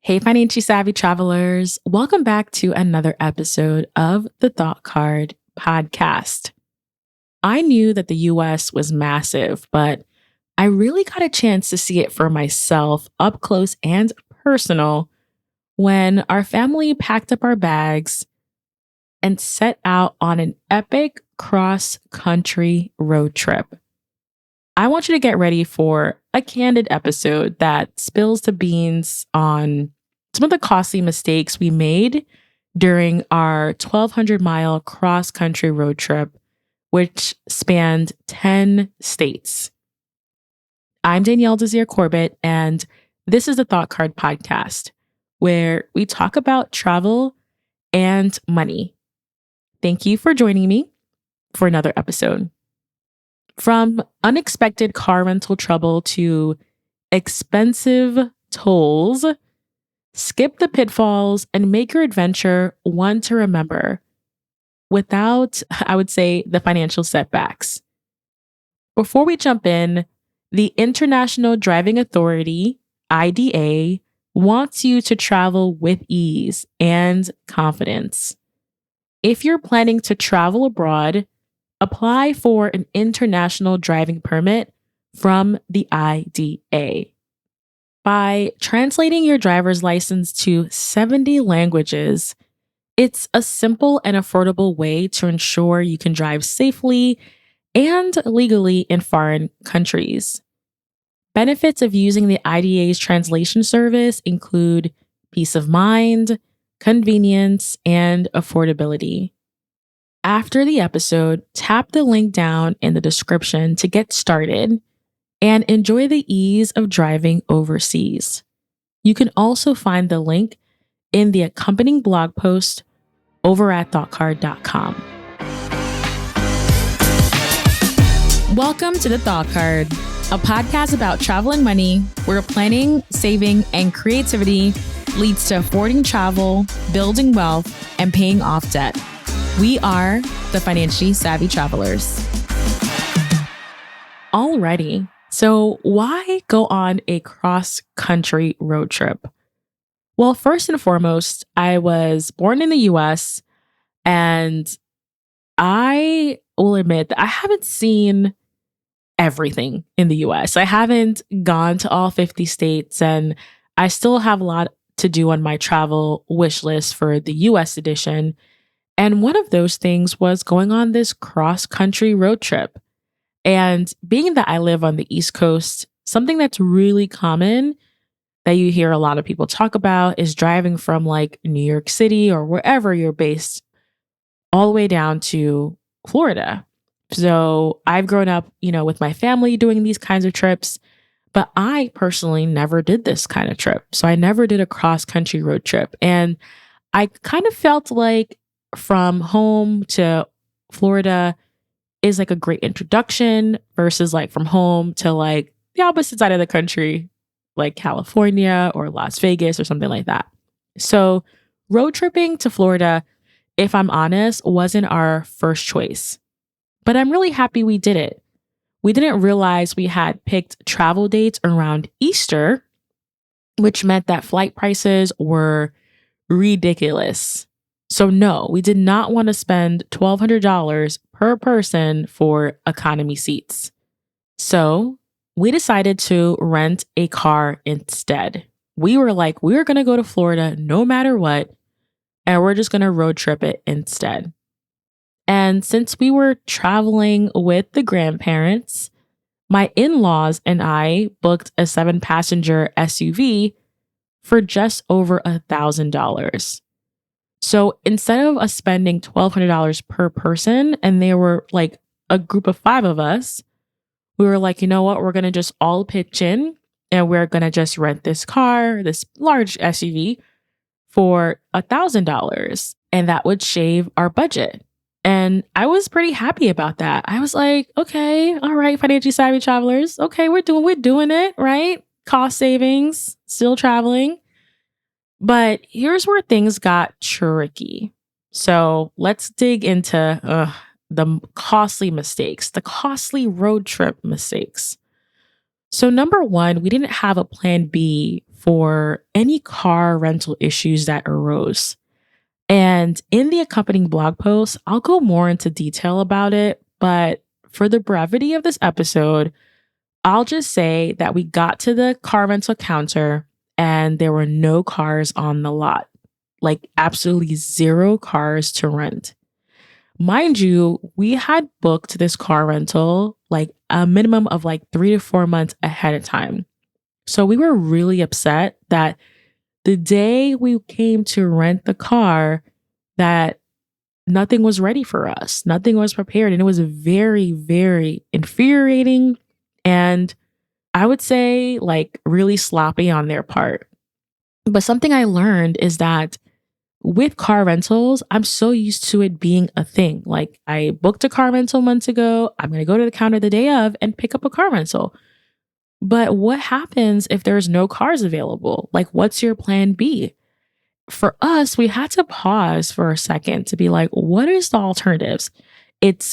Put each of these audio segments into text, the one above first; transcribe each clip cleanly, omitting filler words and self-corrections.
Hey, financially savvy travelers. Welcome back to another episode of the Thought Card podcast. I knew that the US was massive, but I really got a chance to see it for myself up close and personal when our family packed up our bags and set out on an epic cross-country road trip. I want you to get ready for a candid episode that spills the beans on some of the costly mistakes we made during our 1,200-mile cross-country road trip, which spanned 10 states. I'm Danielle Desir Corbett, and this is the Thought Card podcast, where we talk about travel and money. Thank you for joining me for another episode. From unexpected car rental trouble to expensive tolls, skip the pitfalls and make your adventure one to remember without, I would say, the financial setbacks. Before we jump in, the International Driving Authority, IDA, wants you to travel with ease and confidence. If you're planning to travel abroad, apply for an international driving permit from the IDA. By translating your driver's license to 70 languages, it's a simple and affordable way to ensure you can drive safely and legally in foreign countries. Benefits of using the IDA's translation service include peace of mind, convenience, and affordability. After the episode, tap the link down in the description to get started and enjoy the ease of driving overseas. You can also find the link in the accompanying blog post over at thoughtcard.com. Welcome to the Thought Card, a podcast about travel and money, where planning, saving, and creativity leads to affording travel, building wealth, and paying off debt. We are the financially savvy travelers. Alrighty, so why go on a cross-country road trip? Well, first and foremost, I was born in the US, and I will admit that I haven't seen everything in the US. I haven't gone to all 50 states, and I still have a lot to do on my travel wish list for the US edition. And one of those things was going on this cross-country road trip. And being that I live on the East Coast, something that's really common that you hear a lot of people talk about is driving from like New York City or wherever you're based all the way down to Florida. So I've grown up, with my family doing these kinds of trips, but I personally never did this kind of trip. So I never did a cross-country road trip. And I kind of felt like from home to Florida is like a great introduction versus like from home to like the opposite side of the country, like California or Las Vegas or something like that. So road tripping to Florida, if I'm honest, wasn't our first choice. But I'm really happy we did it. We didn't realize we had picked travel dates around Easter, which meant that flight prices were ridiculous. So no, we did not want to spend $1,200 per person for economy seats. So we decided to rent a car instead. We were like, we're going to go to Florida no matter what, and we're just going to road trip it instead. And since we were traveling with the grandparents, my in-laws and I booked a 7-passenger SUV for just over $1,000. So instead of us spending $1,200 per person, and there were like a group of 5 of us, we were like, you know what, we're going to just all pitch in and we're going to just rent this car, this large SUV for $1,000. And that would shave our budget. And I was pretty happy about that. I was like, okay, all right, financially savvy travelers. Okay, we're doing it, right? Cost savings, still traveling. But here's where things got tricky. So let's dig into the costly mistakes, the costly road trip mistakes. So number one, we didn't have a plan B for any car rental issues that arose. And in the accompanying blog post, I'll go more into detail about it. But for the brevity of this episode, I'll just say that we got to the car rental counter and there were no cars on the lot, like absolutely zero cars to rent. Mind you, we had booked this car rental like a minimum of like 3 to 4 months ahead of time. So we were really upset that the day we came to rent the car, that nothing was ready for us. Nothing was prepared. And it was very, very infuriating. And I would say like really sloppy on their part. But something I learned is that with car rentals, I'm so used to it being a thing. Like I booked a car rental months ago. I'm going to go to the counter the day of and pick up a car rental. But what happens if there's no cars available? Like, what's your plan B? For us, we had to pause for a second to be like, what is the alternatives?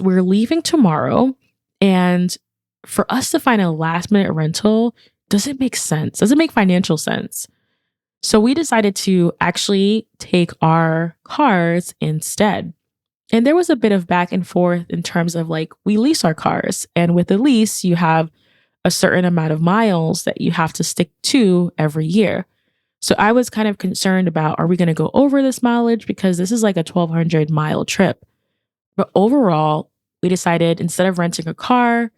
We're leaving tomorrow. And for us to find a last minute rental doesn't make sense, doesn't make financial sense. So we decided to actually take our cars instead. And there was a bit of back and forth in terms of like, we lease our cars. And with the lease, you have a certain amount of miles that you have to stick to every year. So I was kind of concerned about, are we going to go over this mileage? Because this is like a 1,200-mile trip. But overall, we decided instead of renting a car,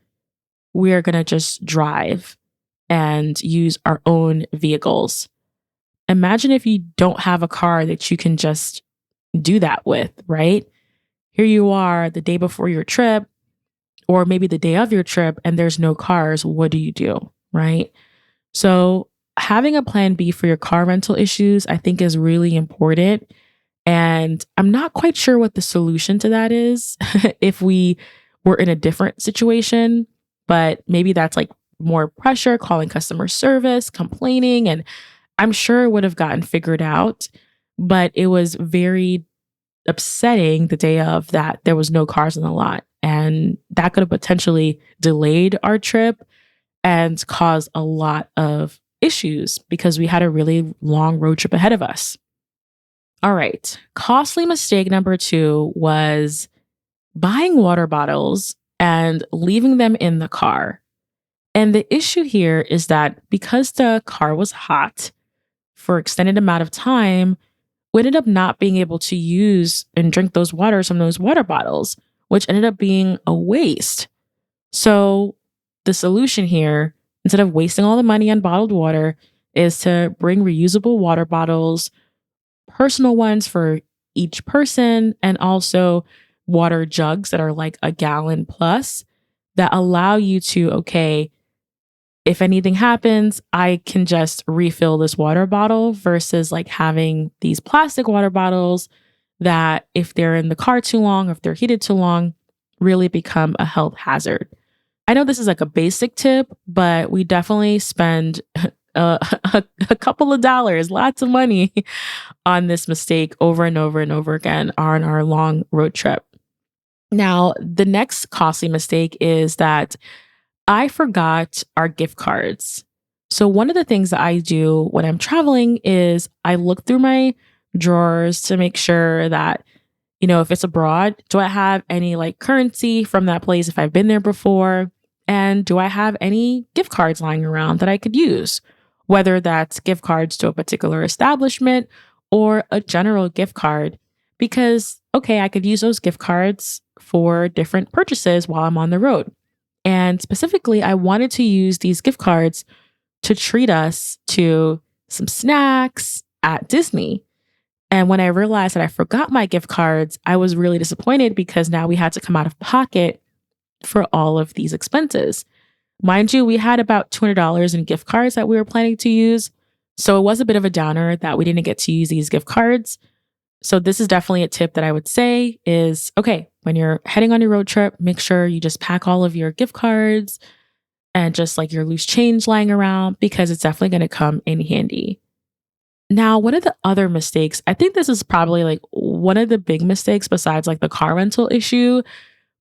we're going to just drive and use our own vehicles. Imagine if you don't have a car that you can just do that with, right? Here you are the day before your trip, or maybe the day of your trip, and there's no cars. What do you do, right? So having a plan B for your car rental issues, I think is really important. And I'm not quite sure what the solution to that is if we were in a different situation, but maybe that's like more pressure, calling customer service, complaining, and I'm sure it would have gotten figured out, but it was very upsetting the day of that there was no cars in the lot. And that could have potentially delayed our trip and caused a lot of issues because we had a really long road trip ahead of us. All right. Costly mistake number 2 was buying water bottles and leaving them in the car. And the issue here is that because the car was hot for extended amount of time, we ended up not being able to use and drink those waters from those water bottles, which ended up being a waste. So the solution here, instead of wasting all the money on bottled water, is to bring reusable water bottles, personal ones for each person, and also water jugs that are like a gallon plus that allow you to, okay, if anything happens, I can just refill this water bottle versus like having these plastic water bottles that if they're in the car too long, if they're heated too long, really become a health hazard. I know this is like a basic tip, but we definitely spend a couple of dollars, lots of money on this mistake over and over and over again on our long road trip. Now, the next costly mistake is that I forgot our gift cards. So one of the things that I do when I'm traveling is I look through my drawers to make sure that, if it's abroad, do I have any like currency from that place if I've been there before? And do I have any gift cards lying around that I could use? Whether that's gift cards to a particular establishment or a general gift card. Because, okay, I could use those gift cards for different purchases while I'm on the road. And specifically, I wanted to use these gift cards to treat us to some snacks at Disney. And when I realized that I forgot my gift cards, I was really disappointed because now we had to come out of pocket for all of these expenses. Mind you, we had about $200 in gift cards that we were planning to use. So it was a bit of a downer that we didn't get to use these gift cards. So this is definitely a tip that I would say is, okay, when you're heading on your road trip, make sure you just pack all of your gift cards and just like your loose change lying around because it's definitely going to come in handy. Now, one of the other mistakes, I think this is probably like one of the big mistakes besides like the car rental issue,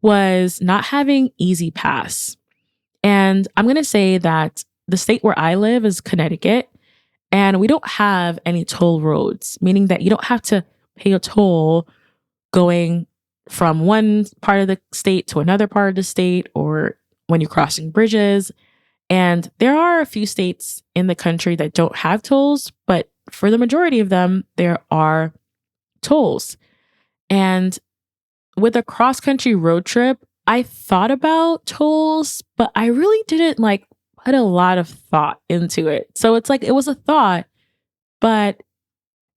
was not having Easy Pass. And I'm going to say that the state where I live is Connecticut. And we don't have any toll roads, meaning that you don't have to pay a toll going from one part of the state to another part of the state or when you're crossing bridges. And there are a few states in the country that don't have tolls, but for the majority of them, there are tolls. And with a cross country road trip, I thought about tolls, but I really didn't put a lot of thought into it. So it's like it was a thought, but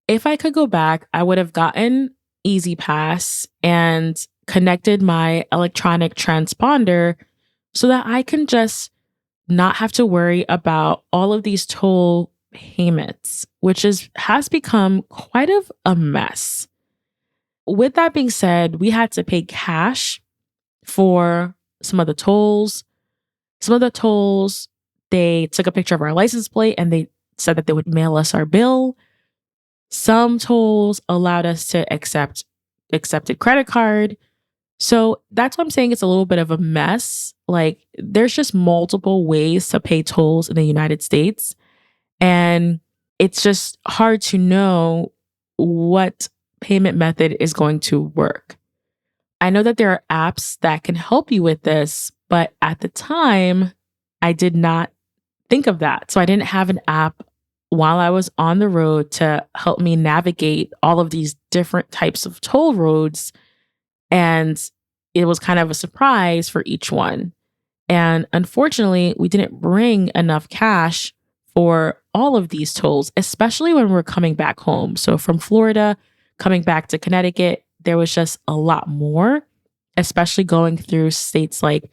if I could go back, I would have gotten Easy Pass and connected my electronic transponder so that I can just not have to worry about all of these toll payments, which has become quite of a mess. With that being said, we had to pay cash for some of the tolls. Some of the tolls, they took a picture of our license plate and they said that they would mail us our bill. Some tolls allowed us to accept accepted credit card. So that's what I'm saying. It's a little bit of a mess. Like there's just multiple ways to pay tolls in the United States. And it's just hard to know what payment method is going to work. I know that there are apps that can help you with this, but at the time, I did not think of that. So I didn't have an app while I was on the road to help me navigate all of these different types of toll roads. And it was kind of a surprise for each one. And unfortunately, we didn't bring enough cash for all of these tolls, especially when we're coming back home. So from Florida, coming back to Connecticut, there was just a lot more, especially going through states like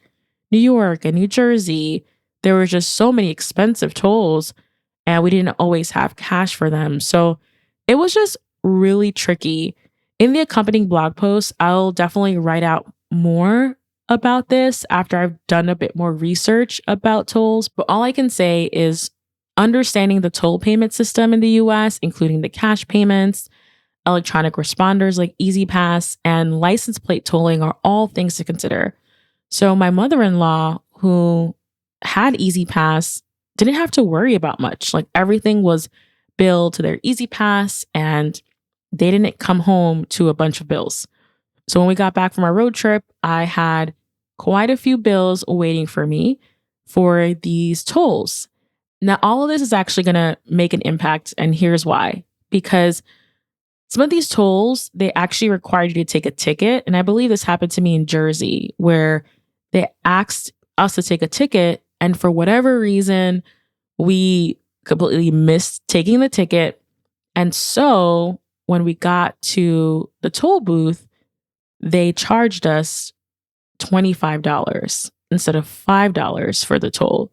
New York and New Jersey. There were just so many expensive tolls and we didn't always have cash for them. So it was just really tricky. In the accompanying blog post, I'll definitely write out more about this after I've done a bit more research about tolls. But all I can say is understanding the toll payment system in the US, including the cash payments, electronic responders like Easy Pass, and license plate tolling are all things to consider. So my mother-in-law, who had Easy Pass, didn't have to worry about much. Like everything was billed to their Easy Pass and they didn't come home to a bunch of bills. So when we got back from our road trip, I had quite a few bills waiting for me for these tolls. Now, all of this is actually going to make an impact, and here's why. Because some of these tolls, they actually required you to take a ticket. And I believe this happened to me in Jersey, where they asked us to take a ticket. And for whatever reason, we completely missed taking the ticket. And so when we got to the toll booth, they charged us $25 instead of $5 for the toll.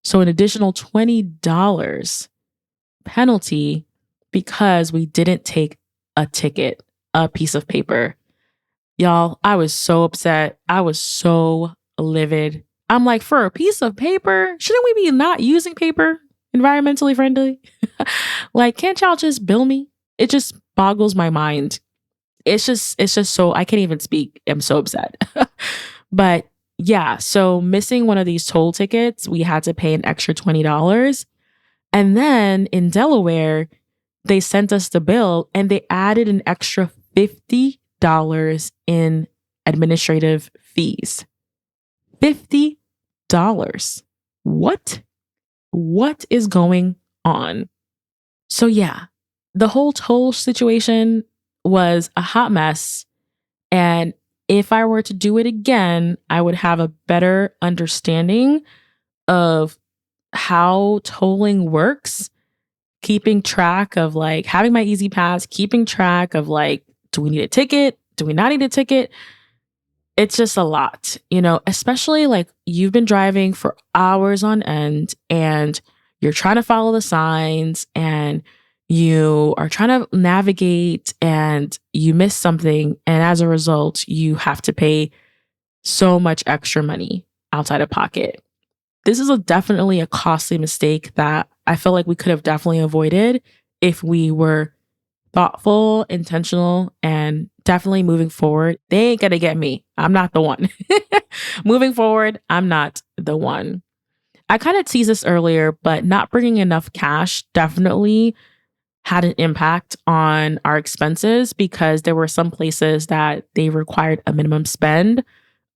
So an additional $20 penalty because we didn't take a ticket, a piece of paper. Y'all, I was so upset. I was so livid. I'm like, for a piece of paper, shouldn't we be not using paper? Environmentally friendly? Like, can't y'all just bill me? It just boggles my mind. It's just so, I can't even speak. I'm so upset. But yeah, so missing one of these toll tickets, we had to pay an extra $20. And then in Delaware, they sent us the bill and they added an extra $50 in administrative fees. $50. What? What is going on? So yeah, the whole toll situation was a hot mess. And if I were to do it again, I would have a better understanding of how tolling works, keeping track of like having my Easy Pass, keeping track of like, do we need a ticket? Do we not need a ticket? It's just a lot, especially like you've been driving for hours on end and you're trying to follow the signs and you are trying to navigate and you miss something. And as a result, you have to pay so much extra money outside of pocket. This is definitely a costly mistake that I feel like we could have definitely avoided if we were thoughtful, intentional, and definitely moving forward. They ain't gonna get me. I'm not the one. Moving forward, I'm not the one. I kind of teased this earlier, but not bringing enough cash definitely had an impact on our expenses because there were some places that they required a minimum spend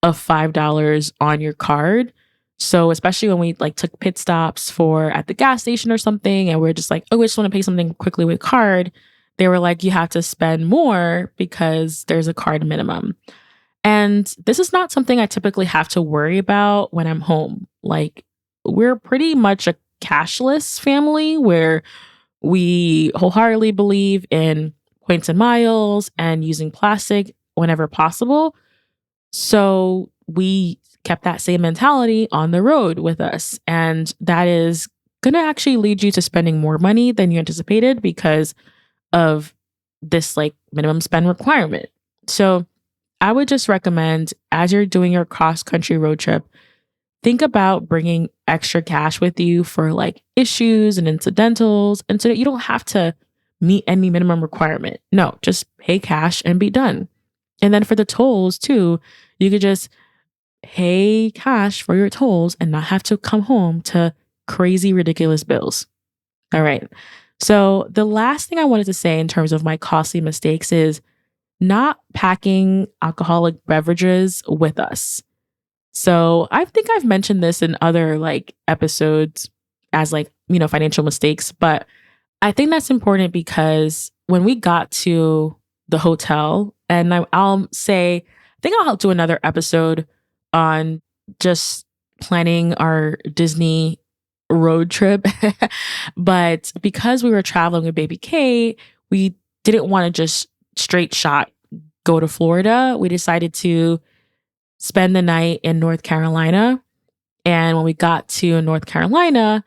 of $5 on your card. So especially when we like took pit stops for at the gas station or something and we're just like, oh, we just want to pay something quickly with card, they were like, you have to spend more because there's a card minimum. And this is not something I typically have to worry about when I'm home. Like, we're pretty much a cashless family where we wholeheartedly believe in points and miles and using plastic whenever possible. So we kept that same mentality on the road with us. And that is going to actually lead you to spending more money than you anticipated because of this like minimum spend requirement. So I would just recommend as you're doing your cross country road trip, think about bringing extra cash with you for like issues and incidentals, and so that you don't have to meet any minimum requirement. No, just pay cash and be done. And then for the tolls too, you could just pay cash for your tolls and not have to come home to crazy, ridiculous bills. All right. So the last thing I wanted to say in terms of my costly mistakes is not packing alcoholic beverages with us. So I think I've mentioned this in other like episodes as like, financial mistakes, but I think that's important because when we got to the hotel, and I'll say, I think I'll do another episode on just planning our Disney road trip. But because we were traveling with baby K, we didn't want to just straight shot go to Florida. We decided to spend the night in North Carolina. And when we got to North Carolina,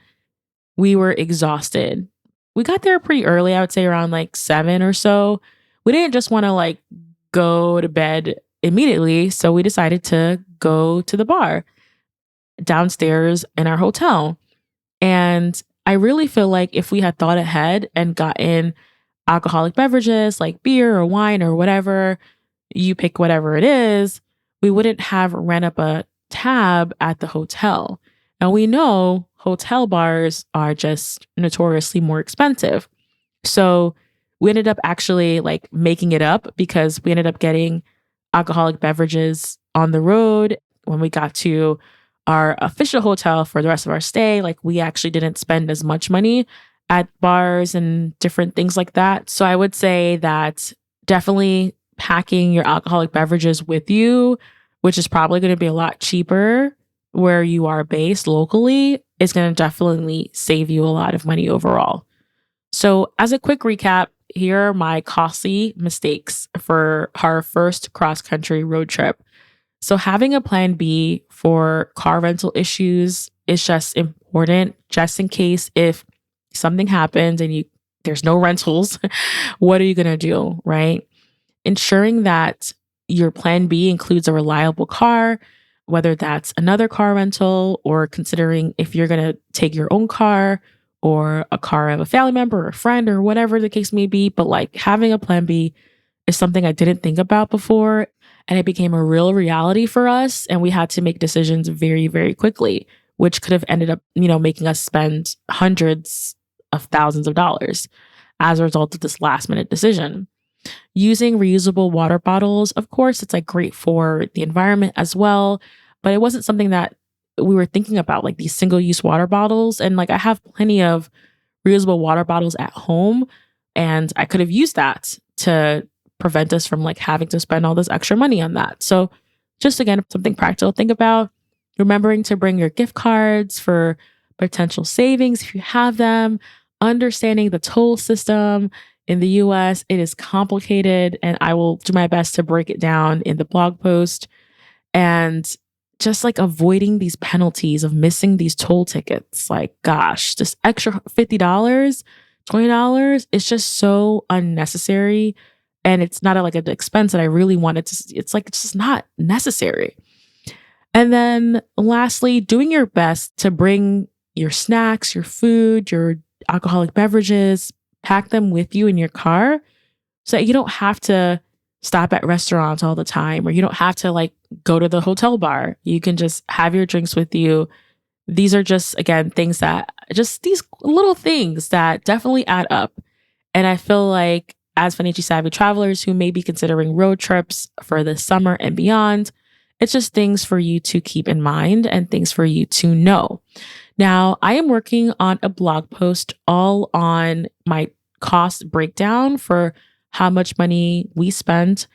we were exhausted. We got there pretty early, I would say around like 7 or so. We didn't just want to like go to bed immediately. So we decided to go to the bar downstairs in our hotel. And I really feel like if we had thought ahead and gotten alcoholic beverages like beer or wine or whatever, you pick whatever it is, we wouldn't have ran up a tab at the hotel. And we know hotel bars are just notoriously more expensive. So we ended up actually like making it up because we ended up getting alcoholic beverages on the road. When we got to our official hotel for the rest of our stay, like we actually didn't spend as much money at bars and different things like that. So I would say that definitely packing your alcoholic beverages with you, which is probably going to be a lot cheaper where you are based locally, is going to definitely save you a lot of money overall. So as a quick recap, here are my costly mistakes for our first cross-country road trip. So having a plan B for car rental issues is just important, just in case if something happens and there's no rentals, what are you going to do, right? Ensuring that your plan B includes a reliable car, whether that's another car rental or considering if you're going to take your own car or a car of a family member or a friend or whatever the case may be. But like having a plan B is something I didn't think about before. And it became a real reality for us. And we had to make decisions very, very quickly, which could have ended up, making us spend hundreds of thousands of dollars as a result of this last minute decision. Using reusable water bottles, of course, it's like great for the environment as well. But it wasn't something that we were thinking about, like these single-use water bottles. And like I have plenty of reusable water bottles at home, and I could have used that to prevent us from like having to spend all this extra money on that. So just again, something practical to think about. Remembering to bring your gift cards for potential savings if you have them. Understanding the toll system in the US, it is complicated, and I will do my best to break it down in the blog post. And just like avoiding these penalties of missing these toll tickets. Like, gosh, this extra $50, $20, it's just so unnecessary. And it's not like an expense that I really wanted to, it's just not necessary. And then lastly, doing your best to bring your snacks, your food, your alcoholic beverages, pack them with you in your car so that you don't have to stop at restaurants all the time, or you don't have to like go to the hotel bar. You can just have your drinks with you These are just, again, things that just these little things that definitely add up. And I feel like as financially savvy travelers who may be considering road trips for the summer and beyond, it's just things for you to keep in mind and things for you to know. Now, I am working on a blog post all on my cost breakdown for how much money we spent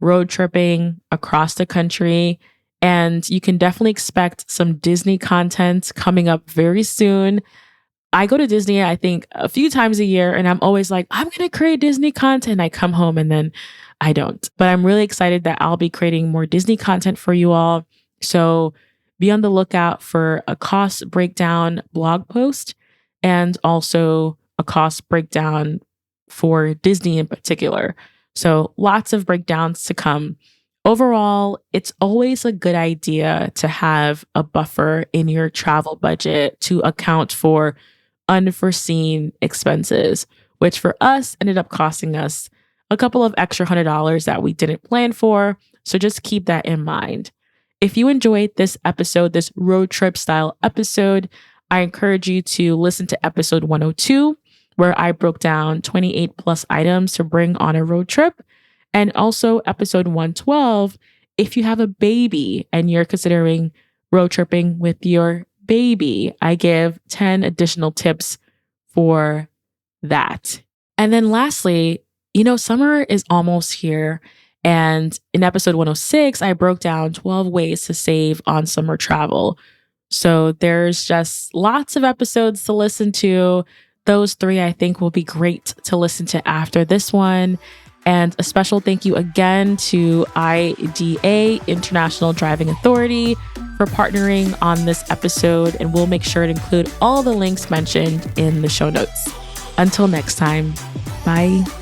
road tripping across the country. And you can definitely expect some Disney content coming up very soon. I go to Disney, I think, a few times a year, and I'm always like, I'm going to create Disney content. I come home and then I don't. But I'm really excited that I'll be creating more Disney content for you all. So be on the lookout for a cost breakdown blog post and also a cost breakdown for Disney in particular. So lots of breakdowns to come. Overall, it's always a good idea to have a buffer in your travel budget to account for unforeseen expenses, which for us ended up costing us a couple of extra $100 that we didn't plan for. So just keep that in mind. If you enjoyed this episode, this road trip style episode, I encourage you to listen to episode 102, where I broke down 28 plus items to bring on a road trip. And also episode 112, if you have a baby and you're considering road tripping with your baby, I give 10 additional tips for that. And then lastly, summer is almost here. And in episode 106, I broke down 12 ways to save on summer travel. So there's just lots of episodes to listen to. Those 3 I think will be great to listen to after this one. And a special thank you again to IDA, International Driving Authority, for partnering on this episode. And we'll make sure to include all the links mentioned in the show notes. Until next time, bye.